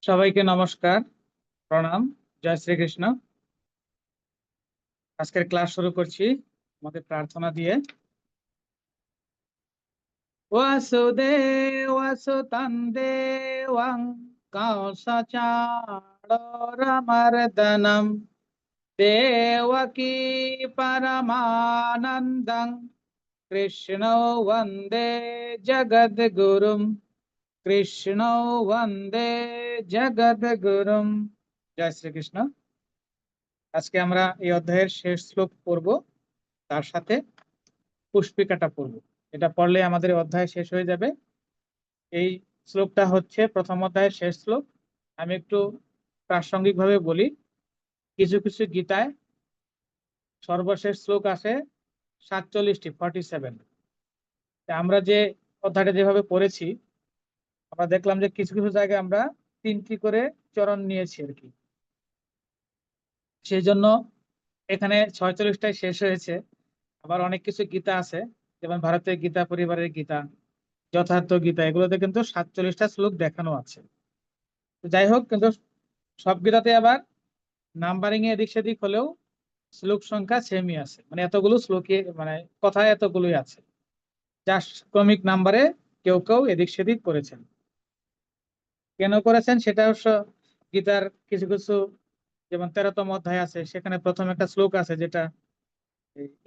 সবাইকে নমস্কার, প্রণাম, জয় শ্রীকৃষ্ণ। আজকের ক্লাস শুরু করছি আমাদের প্রার্থনা দিয়ে। বাসুদেব সুতং দেবং কংসচাণূরমর্দনম দেবকী পরমানন্দং কৃষ্ণো বন্দে জগদ্গুরুম। কৃষ্ণো বন্দে জগদ্গুরুম। জয় শ্রীকৃষ্ণ। আজকে আমরা এই অধ্যায়ের শেষ শ্লোক পড়ব, তার সাথে পুষ্পিকাটা পড়ব। এটা পড়লে আমাদের এই অধ্যায় শেষ হয়ে যাবে। এই শ্লোকটা হচ্ছে প্রথম অধ্যায়ের শেষ শ্লোক। আমি একটু প্রাসঙ্গিক ভাবে বলি, কিছু কিছু গীতায় সর্বশেষ শ্লোক আসে 47টি, 47। আমরা যে অধ্যায়টা যেভাবে পড়েছি, আমরা দেখলাম যে কিছু কিছু জায়গায় আমরা 3টি করে চরণ নিয়েছি আর কি। সেই জন্য এখানে 46টাই শেষ হয়েছে। আবার অনেক কিছু গীতা আছে, যেমন ভারতের গীতা, পরিবারের গীতা, যথার্থ গীতা, এগুলোতে কিন্তু 47টা শ্লোক দেখানো আছে। তো যাই হোক, কিন্তু সব গীতাতে আবার নাম্বারিং এ এদিক সেদিক হলেও শ্লোক সংখ্যা সেমই আছে, মানে এতগুলো শ্লোকে, মানে কথায় এতগুলোই আছে, যা ক্রমিক নাম্বারে কেউ কেউ এদিক সেদিক করেছেন। কেন করেছেন সেটা অবশ্য গীতার কিছু কিছু, যেমন 13তম অধ্যায় আছে, সেখানে প্রথম একটা শ্লোক আছে যেটা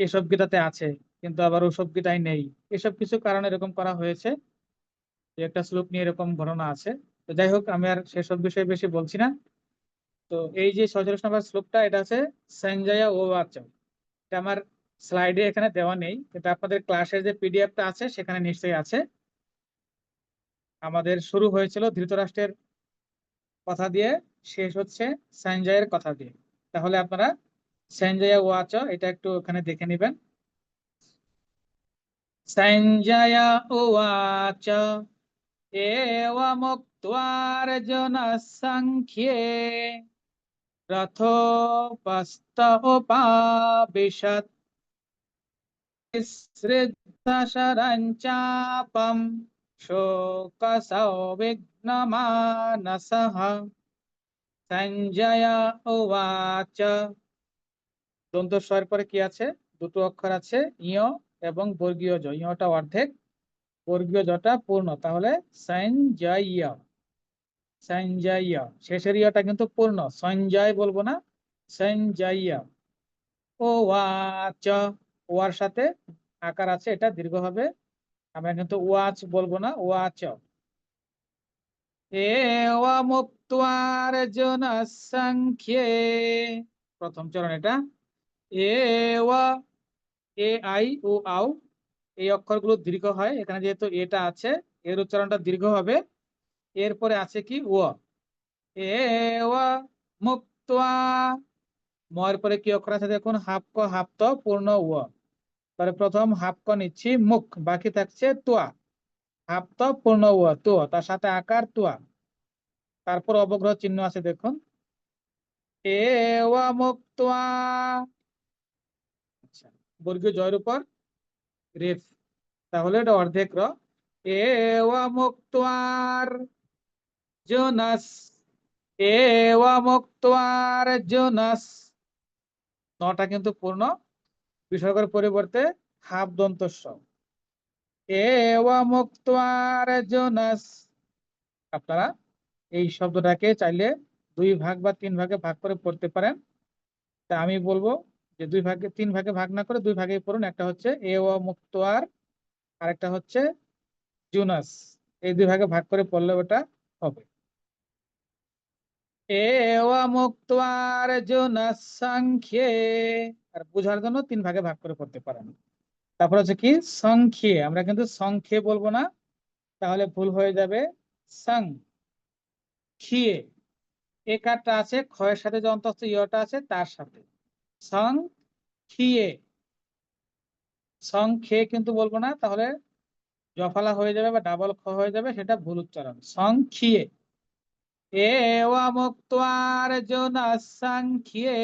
এসব গীতাতে আছে, কিন্তু আবার ওসব গীতায় নেই। এসব কিছু কারণে এরকম করা হয়েছে, যে একটা শ্লোক নিয়ে এরকম ঘটনা আছে। তো যাই হোক, আমি আর সেসব বিষয়ে বেশি বলছি না। তো এই যে 47 নম্বর শ্লোকটা, এটা আছে সঞ্জয় ওবাচ। এটা আমার স্লাইডে এখানে দেওয়া নেই, কিন্তু আপনাদের ক্লাসের যে পিডিএফটা আছে সেখানে নিশ্চয়ই আছে। আমাদের শুরু হয়েছিল ধৃতরাষ্ট্রের কথা দিয়ে, শেষ হচ্ছে সঞ্জয়ের কথা দিয়ে। তাহলে আপনারা সঞ্জয় ওয়াচ এটা একটু ওখানে দেখে নেবেন। সঞ্জয় উবাচ एवमुक्त्वार्जुनः संख्ये रथोपस्थ उपाविशत् विसृज्य चापं शोकसंविघ्नमानसः সঞ্জয় উবাচ। দন্তস্বরের পরে কি আছে? দুটো অক্ষর আছে, ইয় এবং বর্গীয় জ। ইয়টা অর্ধেক, বর্গীয় জটা পূর্ণ, তাহলে সঞ্জয়। সঞ্জয়, শেষের ইয়টা কিন্তু পূর্ণ, সঞ্জয় বলবো না, সঞ্জয়। ও ওয়াচ, ওয়ার সাথে আকার আছে, এটা দীর্ঘ হবে, আমরা কিন্তু ওয়াচ বলবো না, ওয়াচ। এওয়ামুক্ত্বার্জুনঃ সংখ্যে, প্রথম চরণ এটা। এওয়া, এ আই ও আও, এই অক্ষরগুলো দীর্ঘ হয়। এখানে যেহেতু এটা আছে, এর উচ্চারণটা দীর্ঘ হবে। এরপরে আছে কি ও, এওয়া মুক্ত্বা, ময়ের পরে কি অক্ষর আছে দেখুন, হাফ ক হাফ ত পূর্ণ ও। তাহলে প্রথম হাফ ক নিচ্ছি, মুখ, বাকি থাকছে তোয়া। হাফ ত পূর্ণ ও, তো তার সাথে আকার তোয়া, তারপর অবগ্রহ চিহ্ন আছে দেখুন, এ ওয়া মুক্তোয়া। আচ্ছা, বর্গীয় জয়ের উপর রেফ, তাহলে এটা অর্ধেক র। এ ওয়া মুক্তোয়ার জোনাস, এ ওয়া মুক্তোয়ার জোনাস, নটা কিন্তু পূর্ণ, বিসর্গের পরিবর্তে হাফ দন্ত স। আপনারা এই শব্দটাকে চাইলে 2 ভাগ বা 3 ভাগে ভাগ করে পড়তে পারেন। তা আমি বলবো যে 2 ভাগে 3 ভাগে ভাগ না করে 2 ভাগে পড়ুন। একটা হচ্ছে এ ও মুক্তোয়ার, আর একটা হচ্ছে জুনাস। এই 2 ভাগে ভাগ করে পড়লে ওটা হবে। এ ও মুক্তোয়ার জুনাস সংখ্যে, আর বোঝার জন্য 3 ভাগে ভাগ করে পড়তে পারেন। তারপর হচ্ছে কি সংখ্যে, আমরা কিন্তু সংখ্যে বলবো না, তাহলে ভুল হয়ে যাবে। সং খিয়ে, এ কারটা আছে ক্ষয়ের সাথে, যে অন্তস্থ ইয়টা আছে তার সাথে, সং খিয়ে। সং খেয়ে কিন্তু বলবো না, তাহলে জফলা হয়ে যাবে বা ডাবল খ হয়ে যাবে, সেটা ভুল উচ্চারণ। সং খিয়ে, এ ওয়া মুক্তার জোনা সংখ্যে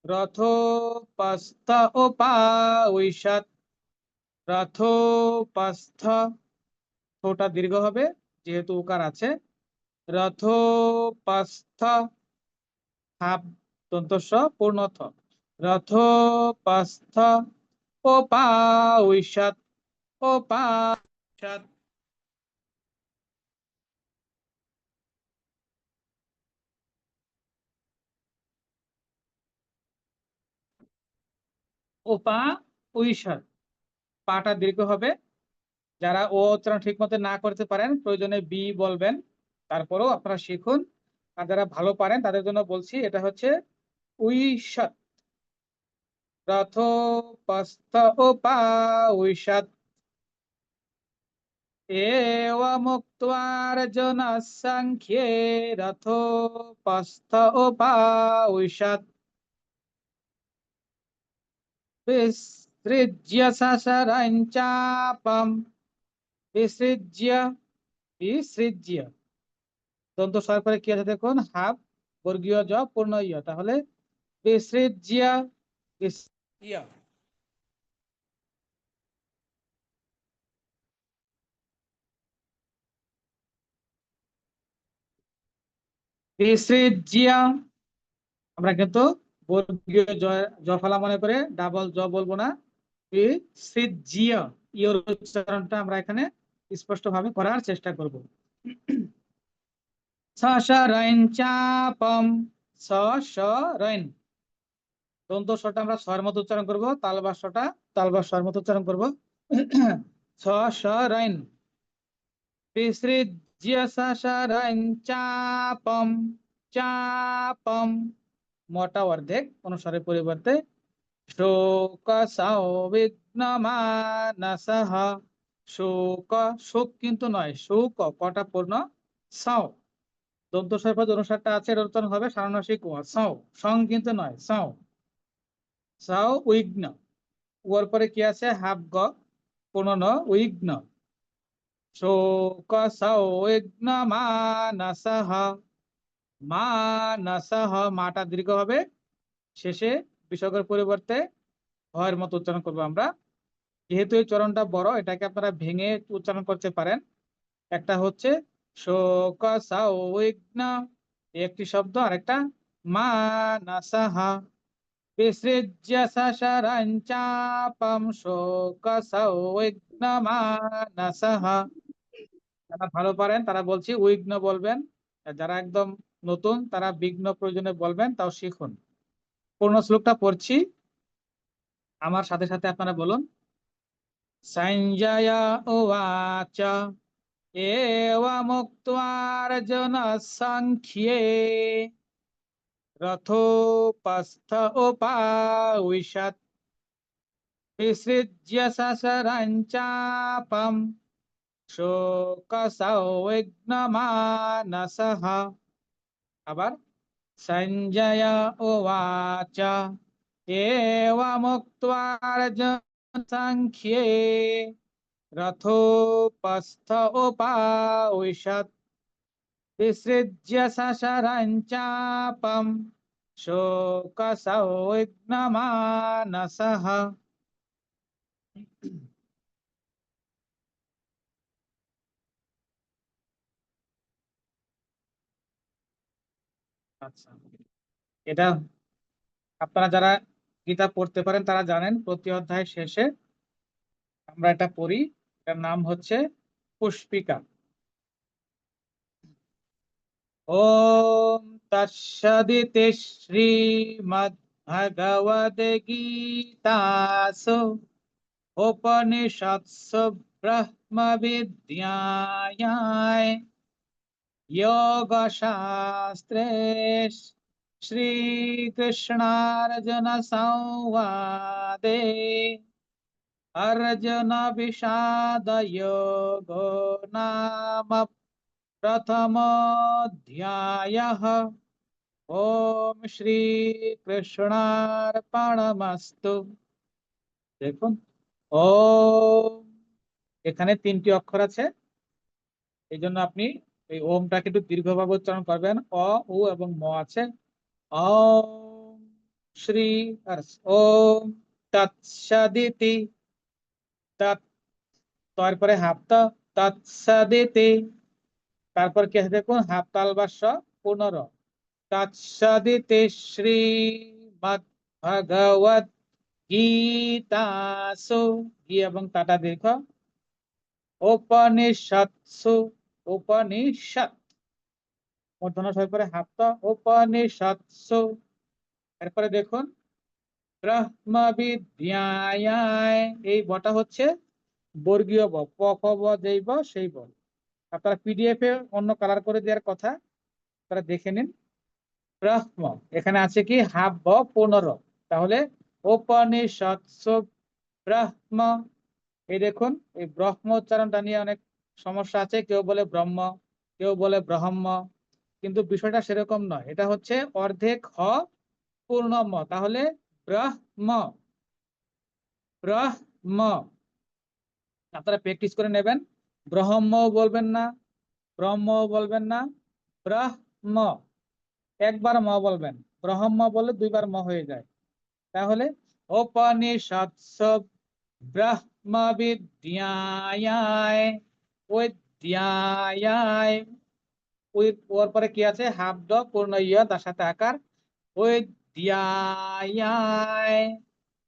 রথোপস্থ উপাউষৎ। রথোপস্থ, ওটা দীর্ঘ হবে যেহেতু উকার আছে। রথোপস্থ, হাপ দন্ত স পূর্ণ থ, রথোপস্থ উপাউষাত, উপাউষাত। উপাউষাত, পাটা দীর্ঘ হবে। যারা ও উচ্চারণ ঠিক মতো না করতে পারেন প্রয়োজনে বি বলবেন, তারপরেও আপনারা শিখুন। আর যারা ভালো পারেন তাদের জন্য বলছি, এটা হচ্ছে উইষাত, রথোপস্থ উপাউষাত। एवमुक्त्वार्जुनः साङ्ख्ये रथोपस्थ उपाविशत् विसृज्य सशरं चापं विसृज्य, বিসৃজ্য দন্ত স্বর করে কি আছে দেখুন, হাফ বর্গীয় জ পূর্ণ ইয়, তাহলে বিসৃজ্য, ইয়, বিসৃজ্য। আমরা কিন্তু বর্গীয় জ ফলা মনে করে ডাবল জ বলবো না, বিসৃজ্য, ইয়র উচ্চারণটা আমরা এখানে স্পষ্ট ভাবে করার চেষ্টা করব। সশরৈন চাপম, সশরৈন দন্ত স্বরটা আমরা স্বর মতো উচ্চারণ করব, তালবাস স্বর মতো উচ্চারণ করব। সশরৈন, বিসৃজ্য সশরৈন চাপম, চাপম মোটা অর্ধেক অনুসারের পরিবর্তে শোক সৌবিঘ্নমানসঃ, শোক, শোক কিন্তু নয়, শোক কটা পূর্ণ, সাও দন্ত স্বরপদ অনুসারটা আছে, এর উচ্চারণ হবে সারনাসিক ও, সাও, সং কিন্তু নয়, সাও, সাও উইঘ্ন, ওর পরে কি আছে হাফ গ পূর্ণ ন, উইঘ্ন, শোক সৌবিঘ্ন মানসঃ, মানসঃ মাটা দীর্ঘ হবে, শেষে বিসর্গের পরিবর্তে ভয়ের মতো উচ্চারণ করবো আমরা। যেহেতু এই চরণটা বড়, এটাকে আপনারা ভেঙে উচ্চারণ করতে পারেন। একটা হচ্ছে শোক সৌবিঘ্ন একটি শব্দ, আর একটা মানসঃ, বিসৃজ্য সশরং চাপম শোক সৌবিঘ্ন মানসঃ। যারা ভালো পারেন তারা বলছি উইঘ্ন বলবেন, আর যারা একদম নতুন তারা বিঘ্ন প্রয়োজনে বলবেন, তাও শিখুন। পূর্ণ শ্লোকটা পড়ছি, আমার সাথে সাথে আপনারা বলুন। সঞ্জয় উবাচ एवमुक्त्वार्जुनः साङ्ख्ये रथोपस्थ उपाविशत् विसृज्य सशरं चापं शोकसंविघ्नमानसः। আবার সঞ্জয় উবাচ एवमुक्त्वार्जुनः साङ्ख्ये रथोपस्थ उपाविशत् विसृज्य सशरं चापं शोकसंविघ्नमानसः। আচ্ছা, এটা আপনারা যারা গীতা পড়তে পারেন তারা জানেন, প্রতি অধ্যায় শেষে আমরা এটা পড়ি। এটার নাম হচ্ছে পুষ্পিকা। ওম তৎসদিতি শ্রীমদ্ভগবদ্গীতাসু উপনিষৎসু ব্রহ্মবিদ্যায়াং योगशास्त्रे श्रीकृष्णार्जुन संवादे अर्जुन विषाद योगो नाम प्रथमोऽध्यायः। ओम श्री কৃষ্ণার্পণমস্তু। দেখুন, ওম, এখানে তিনটি অক্ষর আছে, এই জন্য আপনি এই ওমটাকে একটু দীর্ঘভাবে উচ্চারণ করবেন। অ, উ এবং ম আছে। ওম শ্রী, আর ওম তৎসদিতি, তৎ, তারপরে হাপ্ত, তৎসদিতি, তারপর কি আছে দেখুন, হাফ তাল ভাষ্য পুনর তৎসদিতি শ্রীমদ্ ভগবত গীতাসু, গি এবং তাটা দীর্ঘ, উপনিষৎসু, উপনিষৎ মূর্ধন্য ষ করে হাপ্ত, উপনিষৎসু। এরপরে দেখুন ব্রহ্ম বিদ্যায়, এই বটা হচ্ছে বর্গীয় ব, প ক ব যেই ব সেই ব। আপনারা পিডিএফ এ অন্য কালার করে দেওয়ার কথা, তারা দেখে নিন। ব্রহ্ম এখানে আছে কি হাফ ব পুনর, তাহলে উপনিষৎসু ব্রহ্ম। এই দেখুন এই ব্রহ্ম উচ্চারণটা নিয়ে অনেক সমস্যা আছে, কেউ বলে ব্রহ্ম, কেউ বলে ব্রহ্ম, কিন্তু বিষয়টা সেরকম নয়। এটা হচ্ছে অর্ধেক হ পূর্ণ ম, তাহলে ব্রহ্ম, ব্রহ্ম। আপনারা প্র্যাকটিস করে নেবেন, ব্রহ্ম বলবেন না, ব্রহ্ম বলবেন না, ব্রহ্ম একবার ম বলবেন, ব্রহ্ম বললে দুইবার ম হয়ে যায়। তাহলে উপনিষৎসু ব্রহ্ম বিদ্যায়, ওই ওর পরে কি আছে হাফ ড পূর্ণ ইয় তার সাথে আকার, ওই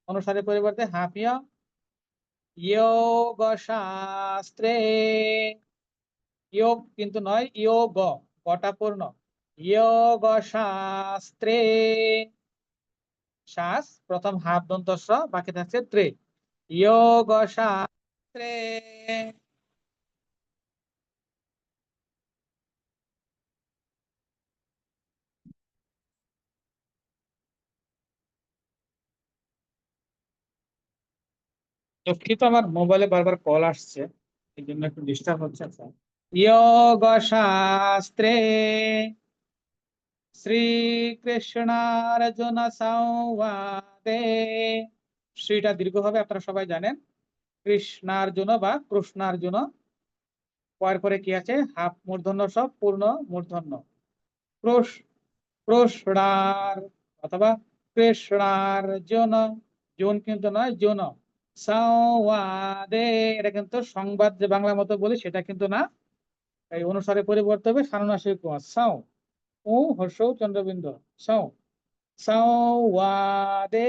অনুসারে পরিবর্তে হাফ ইয়, যোগ শাস্ত্রে, যোগ কিন্তু নয়, যোগ গটা পূর্ণ, যোগ শাস্ত্রে, শ্বাস প্রথম হাফ দন্ত স, বাকি থাকছে ত্রে, যোগ শাস্ত্রে। দুঃখিত, আমার মোবাইলে বারবার কল আসছে, এই জন্য একটু ডিস্টার্ব হচ্ছে স্যার। যোগ শাস্ত্রে শ্রীকৃষ্ণার্জুন সংবাদে, শ্রীটা দীর্ঘ হবে আপনারা সবাই জানেন, কৃষ্ণার্জুন বা কৃষ্ণার্জুন, পরের পরে কি আছে হাফ মূর্ধন্য সব পূর্ণ মূর্ধন্য, কৃষ্ণার অথবা কৃষ্ণার্জুন, জুন কিন্তু নয় জুন, সংবাদে এটা কিন্তু সংবাদ যে বাংলা মতো বলি সেটা কিন্তু না, এই অনুসারে পরিবর্তন হবে সানুনাসিক সাও, ও হর্ষ চন্দ্রবিন্দু, সাও, সংবাদে,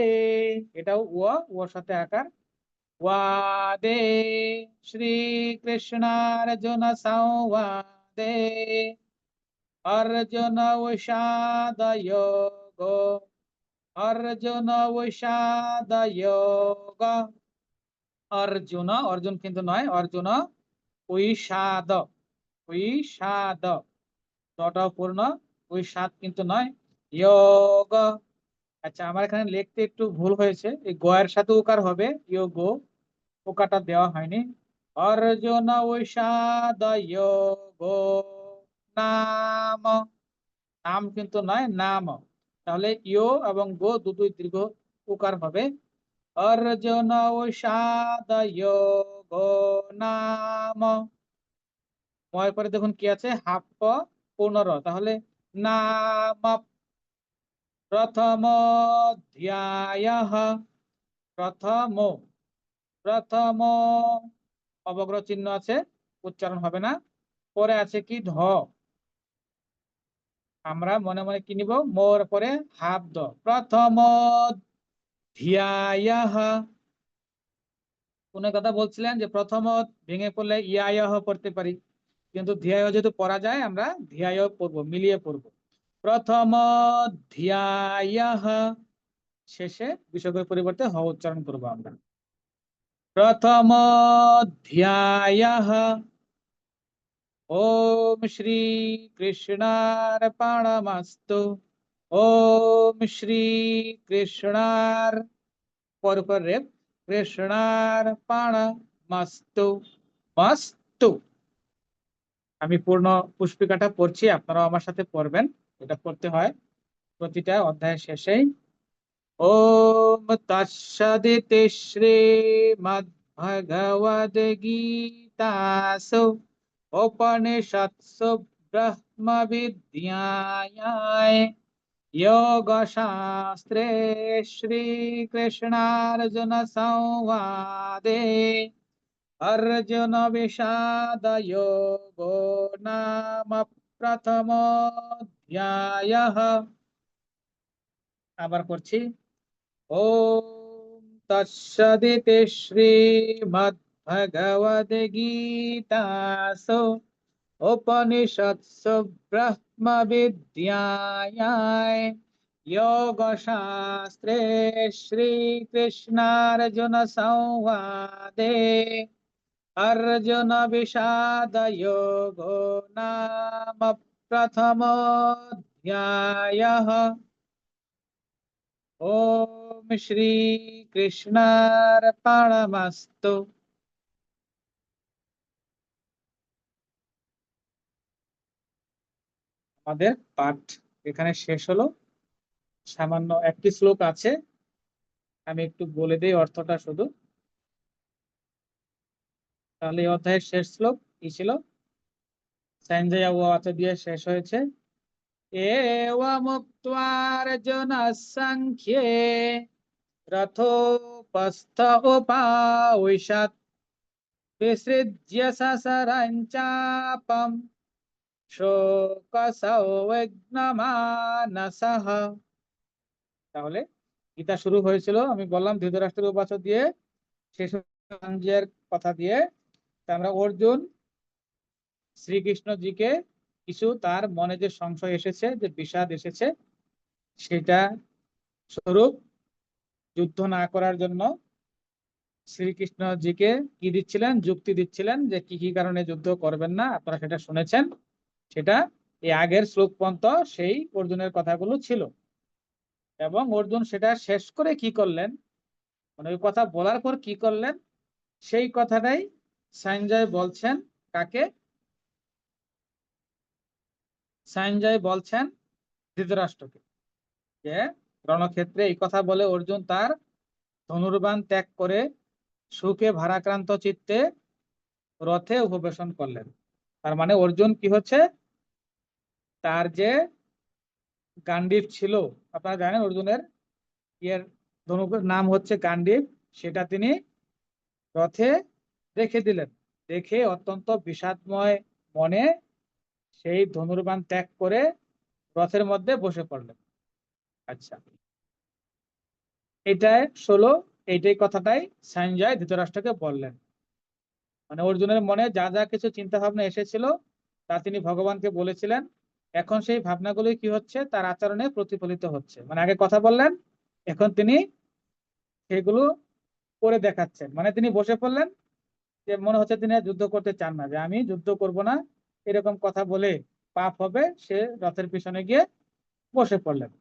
এটাও ওর সাথে আকার, ওয়াদে শ্রীকৃষ্ণার্জুন সংবাদে, অর্জুন বিষাদ যোগ, অর্জুন বিষাদ যোগ, অর্জুন অর্জুন কিন্তু নয়, অর্জুন বিষাদ, বিষাদ দটাও পূর্ণ, বিষাদ কিন্তু নয়, যোগ। আচ্ছা আমার এখানে লিখতে একটু ভুল হয়েছে, এই গয়ের সাথে উকার হবে, যোগ, উকারটা দেওয়া হয়নি। অর্জুন বিষাদ যোগ নাম, নাম কিন্তু নয় নাম, তাহলে ইয় এবং গো দুটোই দীর্ঘ উকার হবে, অর্জুন বিষাদ যোগ নাম। ময় পরে দেখুন কি আছে হাফ প পূর্ণ, তাহলে নাম প্রথম অধ্যায়, প্রথম, প্রথম অবগ্রহ চিহ্ন আছে, উচ্চারণ হবে না। পরে আছে কি ধ, আমরা মনে মনে কি নিব, মোর পরে হাফ দ, প্রথম অধ্যায়। কোন কথা বলছিলেন যে প্রথম ভেঙে পড়লে ইয়াহ পড়তে পারি, কিন্তু ধ্যায় যেহেতু পড়া যায় আমরা ধ্যায় পড়বো, মিলিয়ে পড়বো, প্রথম অধ্যায়, শেষে বিসর্গের পরিবর্তে হ উচ্চারণ করবো আমরা, প্রথম অধ্যায়। ওম শ্রী কৃষ্ণার্পণমস্তু, ওম শ্রী কৃষ্ণার পর রেপ, কৃষ্ণার্পণমস্তু, মস্তু। আমি পূর্ণ পুষ্পিকাটা পড়ছি, আপনারাও আমার সাথে পড়বেন, এটা পড়তে হয় প্রতিটা অধ্যায়ের শেষেই। ওম তৎসদিতি শ্রীমদ্ভগবদ গীতাসু উপনিষৎসু ব্রহ্ম বিদ্যায় যোগ শাস্ত্রে শ্রীকৃষ্ণার্জুন সংবাদে अर्जुन विषाद योगो नाम प्रथमोऽध्यायः। আবার করছি। ওম তৎসদিতি শ্রীমদ্ভগবদ্গীতাসু উপনিষৎসু ব্রহ্মবিদ্যায়াং योगशास्त्रे श्रीकृष्णार्जुन संवादे अर्जुन विषाद योगो नाम प्रथमोऽध्यायः। ओम श्री कृष्णार्पणमस्तु। আমাদের পাঠ এখানে শেষ হলো। সামান্য একটি শ্লোক আছে, আমি একটু বলে দিই অর্থটা শুধু। তাহলে এই অধ্যায়ের শেষ শ্লোক কি ছিল? সঞ্জয় উবাচ দিয়ে শেষ হয়েছে। एवमुक्त्वार्जुनः संख्ये रथोपस्थ उपाविशत् विसृज्य ससरं चापं शोकसंविघ्नमानसः। তাহলে গীতা শুরু হয়েছিল, আমি বললাম ধৃতরাষ্ট্রের উবাচ দিয়ে, শেষ সঞ্জয়ের কথা দিয়ে। আমরা অর্জুন শ্রীকৃষ্ণজিকে কিছু তার মনে যে সংশয় এসেছে, যে বিষাদ এসেছে, সেটা স্বরূপ যুদ্ধ না করার জন্য শ্রীকৃষ্ণজিকে কি দিচ্ছিলেন, যুক্তি দিচ্ছিলেন যে কি কি কারণে যুদ্ধ করবেন না। আপনারা সেটা শুনেছেন, সেটা এই আগের শ্লোক পর্যন্ত সেই অর্জুনের কথাগুলো ছিল। এবং অর্জুন সেটা শেষ করে কি করলেন, মানে ওই কথা বলার পর কি করলেন, সেই কথাটাই সঞ্জয় বলছেন। কাকে? সঞ্জয় বলছেন ধৃতরাষ্ট্রকে, যে রণক্ষেত্রে এই কথা বলে অর্জুন তার ধনুর্বাণ ত্যাগ করে সুখে ভারাক্রান্ত চিত্তে রথে উপবেশন করলেন। তার মানে অর্জুন কি হচ্ছে, তার যে গান্ডীব ছিল, আপনারা জানেন অর্জুনের ইয়ের ধনুকের নাম হচ্ছে গান্ডীব, সেটা তিনি রথে রেখে দিলেন। দেখে অত্যন্ত বিষাদময় মনে সেই ধনুর্বাণ ত্যাগ করে রথের মধ্যে বসে পড়লেন। আচ্ছা, এটাই এইটাই কথাটাই সঞ্জয় ধৃতরাষ্ট্রকে বললেন। মানে অর্জুনের মনে যা যা কিছু চিন্তা ভাবনা এসেছিল তা তিনি ভগবানকে বলেছিলেন। এখন সেই ভাবনাগুলোই কি হচ্ছে, তার আচরণে প্রতিফলিত হচ্ছে। মানে আগে কথা বললেন, এখন তিনি সেগুলো করে দেখাচ্ছেন। মানে তিনি বসে পড়লেন, যে মনে হচ্ছে তিনি যুদ্ধ করতে চান না, যে আমি যুদ্ধ করব না এরকম কথা বলে পাপ হবে, সে রথের পিছনে গিয়ে বসে পড়লেন।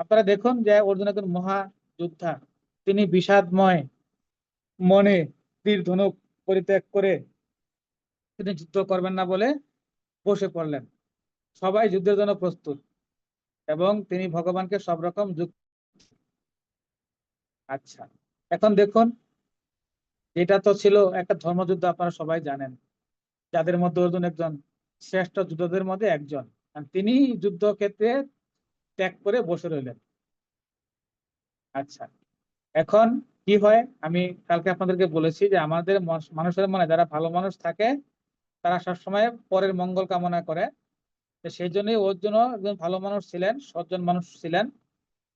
আপনারা দেখুন যে অর্জুন একজন মহা যোদ্ধা, তিনি বিষাদময় মনে তীর ধনুক পরিত্যাগ করে তিনি যুদ্ধ করবেন না বলে বসে পড়লেন। সবাই যুদ্ধের জন্য প্রস্তুত এবং তিনি ভগবানকে সব রকম যুক্তি। আচ্ছা, এখন দেখুন, এটা তো ছিল একটা ধর্মযুদ্ধ, আপনারা সবাই জানেন, যাদের মধ্যে অর্জুন একজন শ্রেষ্ঠ যোদ্ধাদের মধ্যে একজন। আর তিনি যুদ্ধক্ষেত্রে ত্যাগ করে বসে রইলেন। আচ্ছা, এখন কি হয়, আমি কালকে আপনাদেরকে বলেছি যে আমাদের মানুষের মনে যারা ভালো মানুষ থাকে, তারা সবসময় পরের মঙ্গল কামনা করে। তো সেই জন্যই অর্জুনও একজন ভালো মানুষ ছিলেন, সজ্জন মানুষ ছিলেন,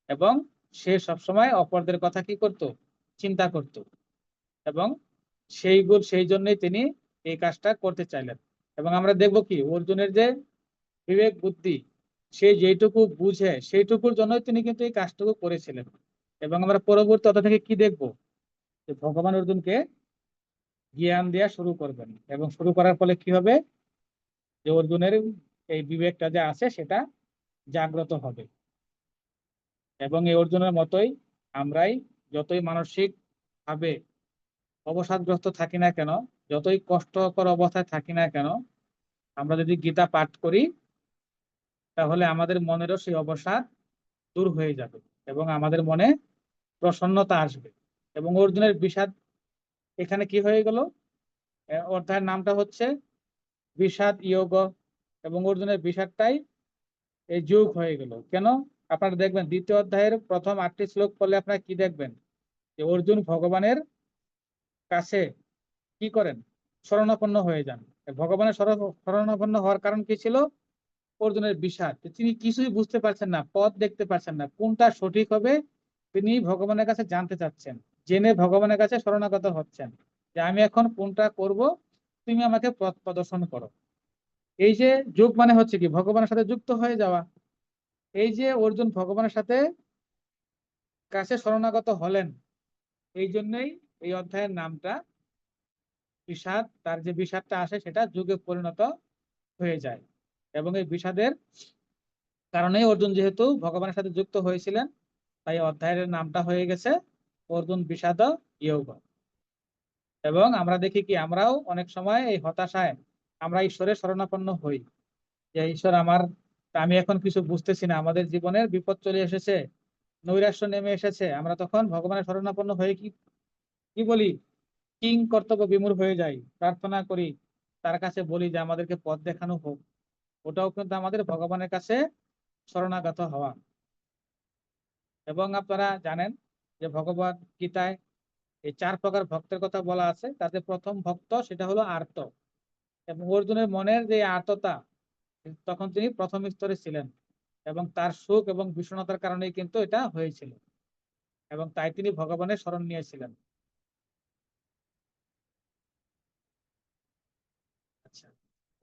এবং সে সবসময় অপরদের কথা কি করত, চিন্তা করত। এবং সেই জন্যই তিনি এই কাজটা করতে চাইলেন। এবং আমরা দেখবো কি, অর্জুনের যে বিবেক বুদ্ধি, সে যেটুকু বুঝে সেইটুকুর জন্যই তিনি কিন্তু এই কাজটুকু করেছিলেন। এবং আমরা পরবর্তী অধ্যায় থেকে কি দেখবো, যে ভগবান অর্জুনকে জ্ঞান দেওয়া শুরু করবেন, এবং শুরু করার ফলে কি হবে, যে অর্জুনের এই বিবেকটা যে আছে সেটা জাগ্রত হবে। এবং এই অর্জুনের মতোই আমরাই যতই মানসিক ভাবে অবসাদগ্রস্ত থাকি না কেন, যতই কষ্টকর অবস্থায় থাকি না কেন, আমরা যদি গীতা পাঠ করি, তাহলে আমাদের মনেরও সেই অবসাদ দূর হয়ে যাবে এবং আমাদের মনে প্রসন্নতা আসবে। এবং অর্জুনের বিষাদ এখানে কি হয়ে গেল, অধ্যায়ের নামটা হচ্ছে বিষাদ যোগ, এবং অর্জুনের বিষাদটাই এই যোগ হয়ে গেল। কেন? আপনারা দেখবেন দ্বিতীয় অধ্যায়ের প্রথম 8টি শ্লোক পড়লে আপনারা কি দেখবেন, যে অর্জুন ভগবানের কাছে কি করেন? শরণাপন্ন হয়ে যান। ভগবানের শরণাপন্ন হওয়ার কারণ কি ছিল? অর্জুনের বিষাদ, তিনি কিছুই বুঝতে পারছেন না, পথ দেখতে পারছেন না, কোনটা সঠিক হবে তিনি ভগবানের কাছে জানতে চাচ্ছেন। জেনে ভগবানের কাছে শরণাগত হচ্ছেন যে আমি এখন কোনটা করব, তুমি আমাকে পথ প্রদর্শন করো। এই যে যোগ মানে হচ্ছে কি, ভগবানের সাথে যুক্ত হয়ে যাওয়া। এই যে অর্জুন ভগবানের সাথে কাছে শরণাগত হলেন, এই জন্যই এই অধ্যায়ের নামটা বিষাদ। তার যে বিষাদটা আসে সেটা যোগে পরিণত হয়ে যায়। এবং এই বিষাদের কারণেই অর্জুন যেহেতু ভগবানের সাথে যুক্ত হয়েছিলেন, তাই অধ্যায়ের নামটা হয়ে গেছে অর্জুন বিষাদ যোগ। এবং আমরা দেখি কি, আমরাও অনেক সময় এই হতাশায় আমরা ঈশ্বরের শরণাপন্ন হই, যে ঈশ্বর আমার, আমি এখন কিছু বুঝতেছি না, আমাদের জীবনের বিপদ চলে এসেছে, নৈরাশ্য নেমে এসেছে, আমরা তখন ভগবানের শরণাপন্ন হয়ে কি কি বলি, কিং কর্তব্য বিমূঢ় হয়ে যাই, প্রার্থনা করি, তার কাছে বলি যে আমাদেরকে পথ দেখানো হোক। ওটাও কিন্তু আমাদের ভগবানের কাছে শরণাগত হওয়া। এবং আপনারা জানেন যে ভগবত গীতায় এই 4 প্রকার ভক্তের কথা বলা আছে। তাদের প্রথম ভক্ত সেটা হলো আর্ত। এবং অর্জুনের মনের যে আর্ততা, তখন তিনি প্রথম স্তরে ছিলেন, এবং তার সুখ এবং বিষণ্ণতার কারণেই কিন্তু এটা হয়েছিল, এবং তাই তিনি ভগবানের শরণ নিয়েছিলেন। আচ্ছা,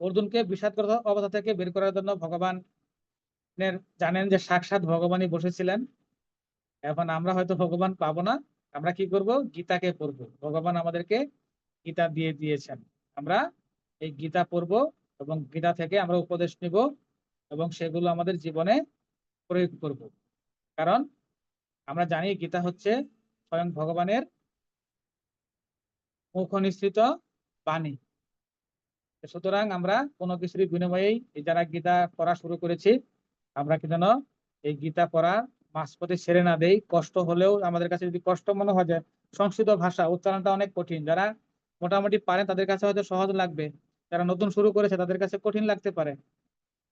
অর্জুনকে বিষাদগ্রস্ত অবস্থা থেকে বের করার জন্য ভগবানের, জানেন যে সাক্ষাৎ ভগবানই বসেছিলেন। এখন আমরা হয়তো ভগবান পাবো না, আমরা কি করব, গীতাকে পড়বো। ভগবান আমাদেরকে গীতা দিয়ে দিয়েছেন, আমরা এই গীতা পড়বো এবং গীতা থেকে আমরা উপদেশ নিব এবং সেগুলো আমাদের জীবনে প্রয়োগ করব। কারণ আমরা জানি গীতা হচ্ছে স্বয়ং ভগবানের মুখ নিঃসৃত বাণী। সুতরাং আমরা কোনো কিছুর বিনিময়েই এই যারা গীতা পড়া শুরু করেছি, আমরা কি যেন এই গীতা পড়া মাঝপথে ছেড়ে না দেই। কষ্ট হলেও, আমাদের কাছে যদি কষ্ট মনে হয় যে সংস্কৃত ভাষা উচ্চারণটা অনেক কঠিন, যারা মোটামুটি পারেন তাদের কাছে হয়তো সহজ লাগবে, যারা নতুন শুরু করেছে তাদের কাছে কঠিন লাগতে পারে।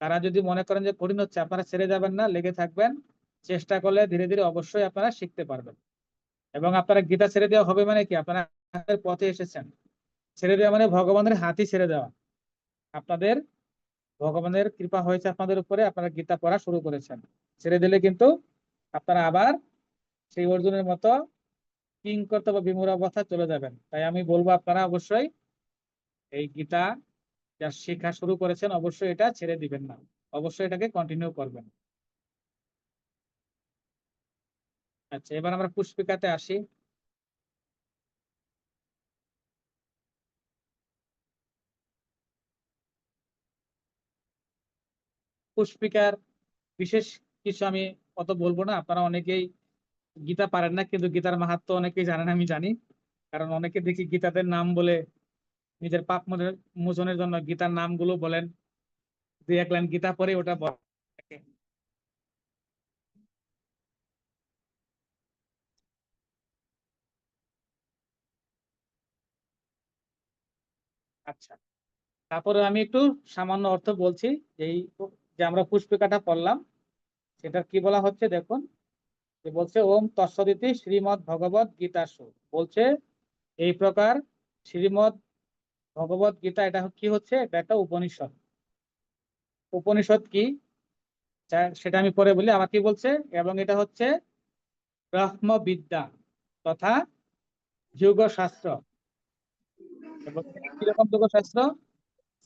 তারা যদি মনে করেন যে কঠিন হচ্ছে, আপনারা ছেড়ে যাবেন না, লেগে থাকবেন, চেষ্টা করলে ধীরে ধীরে অবশ্যই আপনারা শিখতে পারবেন। এবং আপনারা গীতা ছেড়ে দেওয়া হবে মানে কি, আপনারা পথে এসেছেন। ছেড়ে দেওয়া মানে ভগবানের হাতই ছেড়ে দেওয়া। আপনাদের ভগবানের কৃপা হয়েছে আপনাদের উপরে, আপনারা গীতা পড়া শুরু করেছেন। ছেড়ে দিলে কিন্তু আপনারা আবার সেই অর্জুনের মতো কিং কর্তব্য বিমূঢ় অবস্থা চলে যাবেন। তাই আমি বলবো আপনারা অবশ্যই এই গীতা যা শেখা শুরু করেছেন, অবশ্যই এটা ছেড়ে দিবেন না, অবশ্যই এটাকে কন্টিনিউ করবেন। আচ্ছা, এবার আমরা পুষ্পিকাতে আসি। পুষ্পিকার বিশেষ কিছু আমি অত বলবো না, আপনারা অনেকেই গীতা পারেন না, কিন্তু গীতার মাহাত্ম্য অনেকেই জানেন, আমি জানি। কারণ অনেকে দেখি গীতাদের নাম বলে নিজের পাপ মোচনের জন্য গীতার নামগুলো বলেন, দুই এক লাইন গীতা পড়ে ওটা বলে। আচ্ছা, তারপরে আমি একটু সামান্য অর্থ বলছি। এই যে আমরা পুষ্পিকাটা পড়লাম, সেটার কি বলা হচ্ছে দেখুন। যে বলছে ওম তৎসদিতি শ্রীমৎ ভগবত গীতাসু, বলছে এই প্রকার শ্রীমৎ ভগবত গীতা, এটা কি হচ্ছে, এটা একটা উপনিষদ। উপনিষদ কি সেটা আমি পরে বলি। আবার কি বলছে, এবং এটা হচ্ছে ব্রহ্মবিদ্যা তথা যোগশাস্ত্র। এবং কিরকম যোগশাস্ত্র?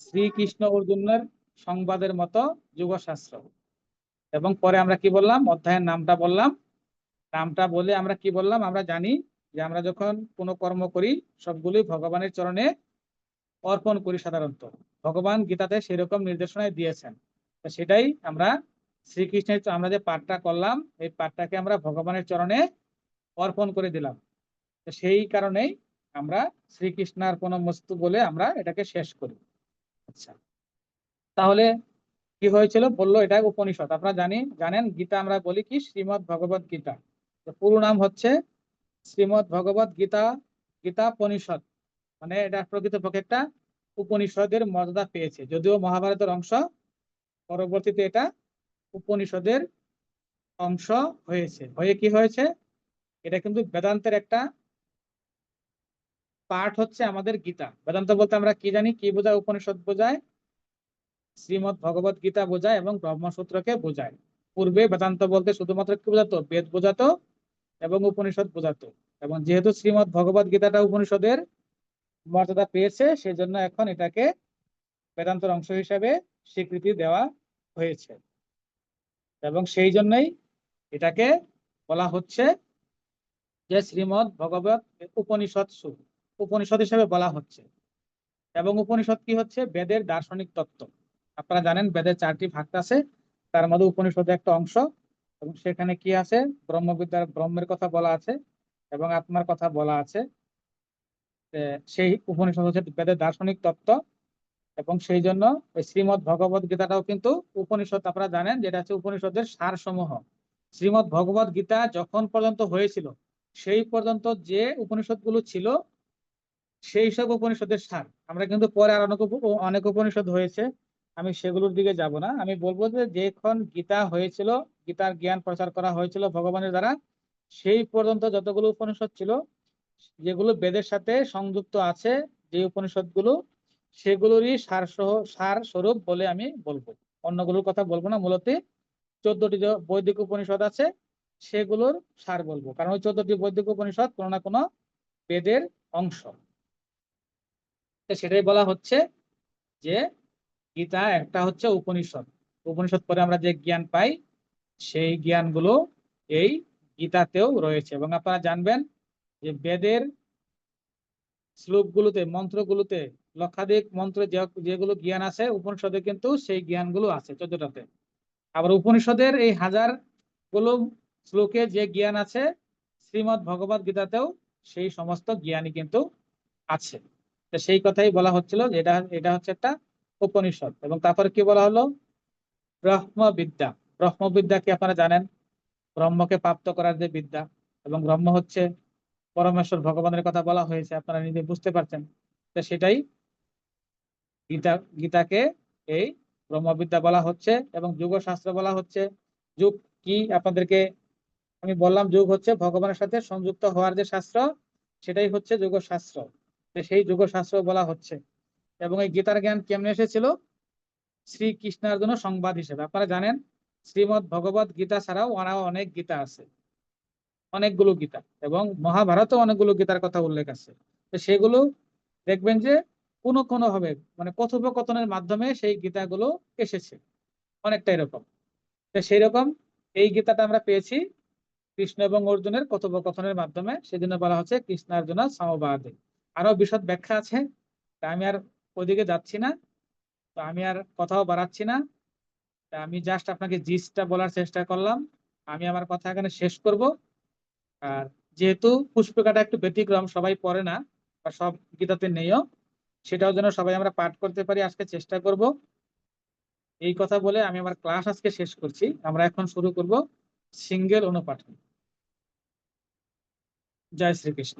শ্রীকৃষ্ণ অর্জুনের সংবাদের মতো যোগশাস্ত্র। এবং পরে আমরা কি বললাম, অধ্যায়ের নামটা বললাম। নামটা বলে আমরা কি বললাম, আমরা জানি যে আমরা যখন কোনো কর্ম করি সবগুলোই ভগবানের চরণে অর্পণ করি সাধারণত। ভগবান গীতাতে সেরকম নির্দেশনায় দিয়েছেন। তো সেটাই আমরা শ্রীকৃষ্ণের, আমরা যে পাঠটা করলাম এই পাঠটাকে আমরা ভগবানের চরণে অর্পণ করে দিলাম। তো সেই কারণেই আমরা শ্রীকৃষ্ণার্পণমস্তু বলে আমরা এটাকে শেষ করি। আচ্ছা, তাহলে কি হয়েছিল বললো, এটা উপনিষদ। আপনারা জানেন গীতা আমরা বলি কি, শ্রীমৎ ভগবত গীতা। তো পুরো নাম হচ্ছে শ্রীমৎ ভগবত গীতা, গীতা পনিষদ। মানে এটা প্রকৃতপক্ষে একটা উপনিষদের মর্যাদা পেয়েছে, যদিও মহাভারতের অংশ, পরবর্তীতে এটা উপনিষদের অংশ হয়েছে। হয়ে কি হয়েছে, এটা কিন্তু বেদান্তের একটা পার্ট হচ্ছে আমাদের গীতা। বেদান্ত বলতে আমরা কি জানি, কি বোঝায়? উপনিষদ বোঝায়, শ্রীমৎ ভগবত গীতা বোঝায় এবং ব্রহ্মসূত্রকে বোঝায়। পূর্বে বেদান্ত বলতে শুধুমাত্র কি বোঝাতো? বেদ বোঝাতো এবং উপনিষদ বোঝাতো। এবং যেহেতু শ্রীমৎ ভগবত গীতাটা উপনিষদের মর্যাদা পেয়েছে, সেজন্য এখন এটাকে বেদান্তের অংশ হিসাবে স্বীকৃতি দেওয়া হয়েছে। এবং সেই জন্যই এটাকে বলা হচ্ছে যে শ্রীমৎ ভগবত উপনিষদ উপনিষদ হিসেবে বলা হচ্ছে। এবং উপনিষদ কি হচ্ছে? বেদের দার্শনিক তত্ত্ব। আপনারা জানেন বেদের 4টি ভাগ আছে, তার মধ্যে উপনিষদ একটা অংশ। এবং সেখানে কি আছে? ব্রহ্মবিদ্যার ব্রহ্মের কথা বলা আছে এবং আত্মার কথা বলা আছে। সেই উপনিষদ হচ্ছে বেদের দার্শনিক তত্ত্ব। এবং সেই জন্য ওই শ্রীমৎ ভগবত গীতাটাও কিন্তু উপনিষদ। আপনারা জানেন যেটা হচ্ছে উপনিষদের সারসমূহ। শ্রীমৎ ভগবত গীতা যখন পর্যন্ত হয়েছিল, সেই পর্যন্ত যে উপনিষদ গুলো ছিল, সেই সব উপনিষদের সার। আমরা কিন্তু পরে আর অনেক উপনিষদ হয়েছে, আমি সেগুলোর দিকে যাব না। আমি বলবো যে যখন গীতা হয়েছিল, গীতার জ্ঞান প্রচার করা হয়েছিল ভগবানের দ্বারা, সেই পর্যন্ত যতগুলো উপনিষদ ছিল, যেগুলো বেদের সাথে সংযুক্ত আছে, যে উপনিষদগুলো, সেগুলোরই সার স্বরূপ বলে আমি বলবো। অন্যগুলোর কথা বলবো না। মূলত 14টি যে বৈদিক উপনিষদ আছে, সেগুলোর সার বলবো, কারণ ওই 14টি বৈদিক উপনিষদ কোনো না কোনো বেদের অংশ। সেটাই বলা হচ্ছে যে গীতা একটা হচ্ছে উপনিষদ। উপনিষদ পরে আমরা যে জ্ঞান পাই, সেই জ্ঞানগুলো এই গীতাতেও রয়েছে। এবং আপনারা জানবেন যে বেদের শ্লোকগুলোতে, মন্ত্রগুলোতে লক্ষাধিক মন্ত্রে যেগুলো জ্ঞান আছে, উপনিষদে কিন্তু সেই জ্ঞানগুলো আছে 14টাতে। আবার উপনিষদের এই হাজার গুলো শ্লোকে যে জ্ঞান আছে, শ্রীমৎ ভগবত গীতাতেও সেই সমস্ত জ্ঞানই কিন্তু আছে। তো সেই কথাই বলা হচ্ছিল যে এটা এটা হচ্ছে একটা উপনিষদ। এবং তারপরে কি বলা হলো? ব্রহ্মবিদ্যা। ব্রহ্মবিদ্যা কি আপনারা জানেন? ব্রহ্মকে প্রাপ্ত করার যে বিদ্যা। এবং ব্রহ্ম হচ্ছে পরমেশ্বর ভগবানের কথা বলা হয়েছে, আপনারা নিজে বুঝতে পারছেন। তো সেটাই গীতা, গীতাকে এই ব্রহ্মবিদ্যা বলা হচ্ছে এবং যোগশাস্ত্র বলা হচ্ছে। যুগ কি আপনাদেরকে আমি বললাম, যুগ হচ্ছে ভগবানের সাথে সংযুক্ত হওয়ার যে শাস্ত্র, সেটাই হচ্ছে যোগশাস্ত্র। তো সেই যোগশাস্ত্র বলা হচ্ছে। এবং এই গীতার জ্ঞান কেমনে এসেছিল? শ্রীকৃষ্ণের জন্য সংবাদ হিসেবে। আপনারা জানেন শ্রীমৎ ভগবত গীতা ছাড়াও আরো অনেক গীতা আছে, অনেকগুলো গীতা। এবং মহাভারতও অনেকগুলো গীতার কথা উল্লেখ আছে। তো সেগুলো দেখবেন যে কোনো কোনো ভাবে, মানে কথোপকথনের মাধ্যমে সেই গীতাগুলো এসেছে, অনেকটা এরকম। তো সেই রকম এই গীতাটা আমরা পেয়েছি কৃষ্ণ এবং অর্জুনের কথোপকথনের মাধ্যমে। সেজন্য বলা হচ্ছে কৃষ্ণার্জুনা সমবাদে। আরো বিশদ ব্যাখ্যা আছে, তা আমি আর ওইদিকে যাচ্ছি না। তো আমি আর কথাও বাড়াচ্ছি না। তা আমি জাস্ট আপনাকে জিসটা বলার চেষ্টা করলাম। আমি আমার কথা এখানে শেষ করব। আর যেহেতু পুষ্পিকাটা একটু ব্যতিক্রম, সবাই পড়ে না বা সব গীতাতে নেইও, সেটাও যেন সবাই আমরা পাঠ করতে পারি, আজকে চেষ্টা করব। এই কথা বলে আমি আমার ক্লাস আজকে শেষ করছি। আমরা এখন শুরু করব সিঙ্গেল অনুপাঠ। জয় শ্রীকৃষ্ণ।